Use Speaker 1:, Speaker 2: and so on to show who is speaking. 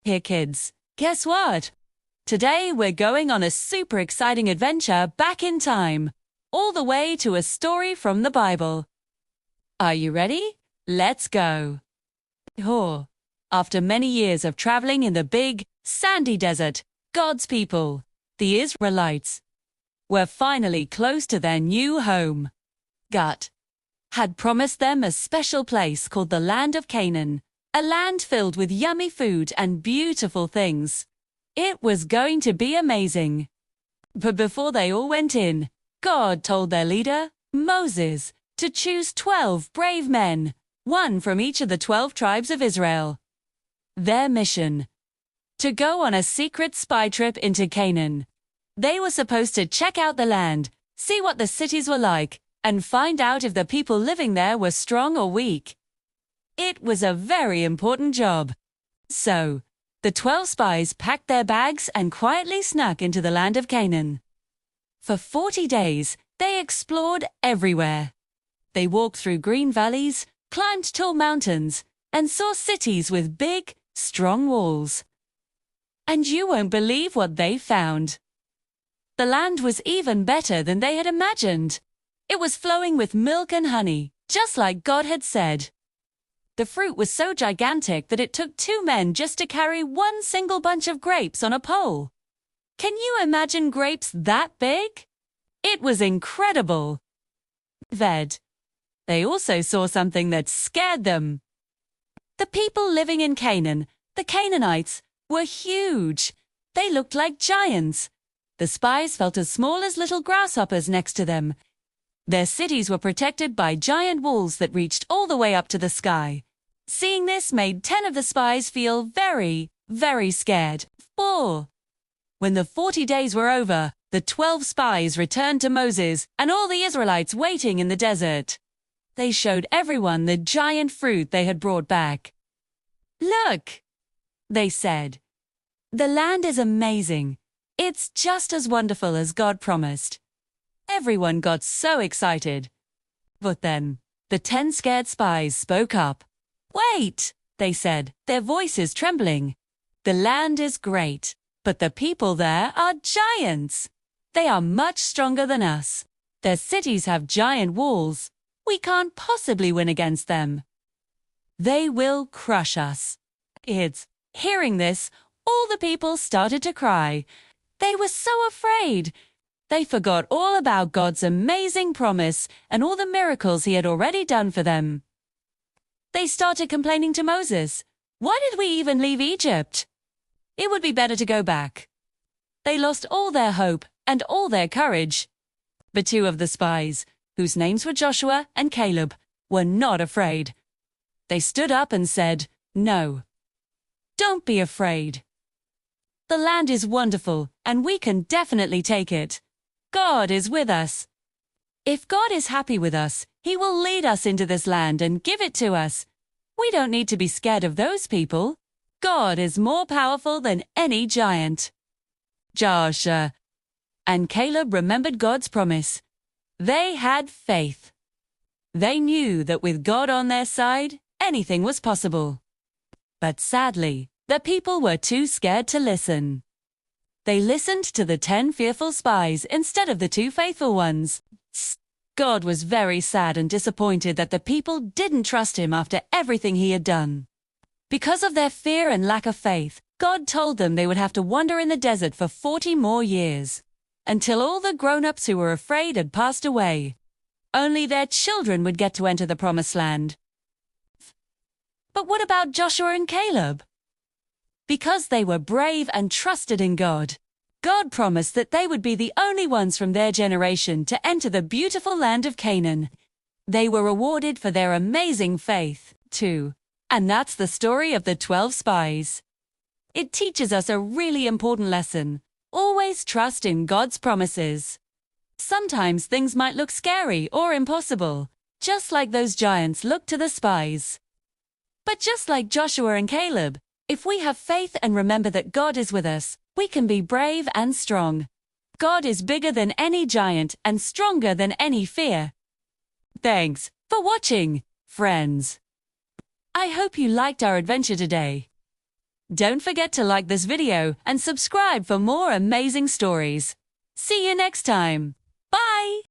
Speaker 1: Here, kids, guess what? Today we're going on a super exciting adventure back in time, all the way to a story from the Bible. Are you ready? Let's go. After many years of traveling in the big, sandy desert, God's people, the Israelites, were finally close to their new home. God had promised them a special place called the land of Canaan, a land filled with yummy food and beautiful things. It was going to be amazing. But before they all went in, God told their leader, Moses, to choose 12 brave men, one from each of the 12 tribes of Israel. Their mission: to go on a secret spy trip into Canaan. They were supposed to check out the land, see what the cities were like, and find out if the people living there were strong or weak. It was a very important job. So, the 12 spies packed their bags and quietly snuck into the land of Canaan. For 40 days, they explored everywhere. They walked through green valleys, climbed tall mountains, and saw cities with big, strong walls. And you won't believe what they found. The land was even better than they had imagined. It was flowing with milk and honey, just like God had said. The fruit was so gigantic that it took 2 men just to carry one single bunch of grapes on a pole. Can you imagine grapes that big? It was incredible. They also saw something that scared them. The people living in Canaan, the Canaanites, were huge. They looked like giants. The spies felt as small as little grasshoppers next to them. Their cities were protected by giant walls that reached all the way up to the sky. Seeing this made 10 of the spies feel very, very scared. When the 40 days were over, the 12 spies returned to Moses and all the Israelites waiting in the desert. They showed everyone the giant fruit they had brought back. "Look," they said. "The land is amazing. It's just as wonderful as God promised." Everyone got so excited. But then, the 10 scared spies spoke up. "Wait," they said, their voices trembling. "The land is great, but the people there are giants. They are much stronger than us. Their cities have giant walls. We can't possibly win against them. They will crush us." Hearing this, all the people started to cry. They were so afraid. They forgot all about God's amazing promise and all the miracles He had already done for them. They started complaining to Moses. "Why did we even leave Egypt? It would be better to go back." They lost all their hope and all their courage. But 2 of the spies, whose names were Joshua and Caleb, were not afraid. They stood up and said, "No, don't be afraid. The land is wonderful, and we can definitely take it. God is with us. If God is happy with us, He will lead us into this land and give it to us. We don't need to be scared of those people. God is more powerful than any giant." Joshua and Caleb remembered God's promise. They had faith. They knew that with God on their side, anything was possible. But sadly, the people were too scared to listen. They listened to the 10 fearful spies instead of the 2 faithful ones. God was very sad and disappointed that the people didn't trust Him after everything He had done. Because of their fear and lack of faith, God told them they would have to wander in the desert for 40 more years, until all the grown-ups who were afraid had passed away. Only their children would get to enter the promised land. But what about Joshua and Caleb? Because they were brave and trusted in God, God promised that they would be the only ones from their generation to enter the beautiful land of Canaan. They were rewarded for their amazing faith, too. And that's the story of the 12 spies. It teaches us a really important lesson. Always trust in God's promises. Sometimes things might look scary or impossible, just like those giants looked to the spies. But just like Joshua and Caleb, if we have faith and remember that God is with us, we can be brave and strong. God is bigger than any giant and stronger than any fear. Thanks for watching, friends. I hope you liked our adventure today. Don't forget to like this video and subscribe for more amazing stories. See you next time. Bye!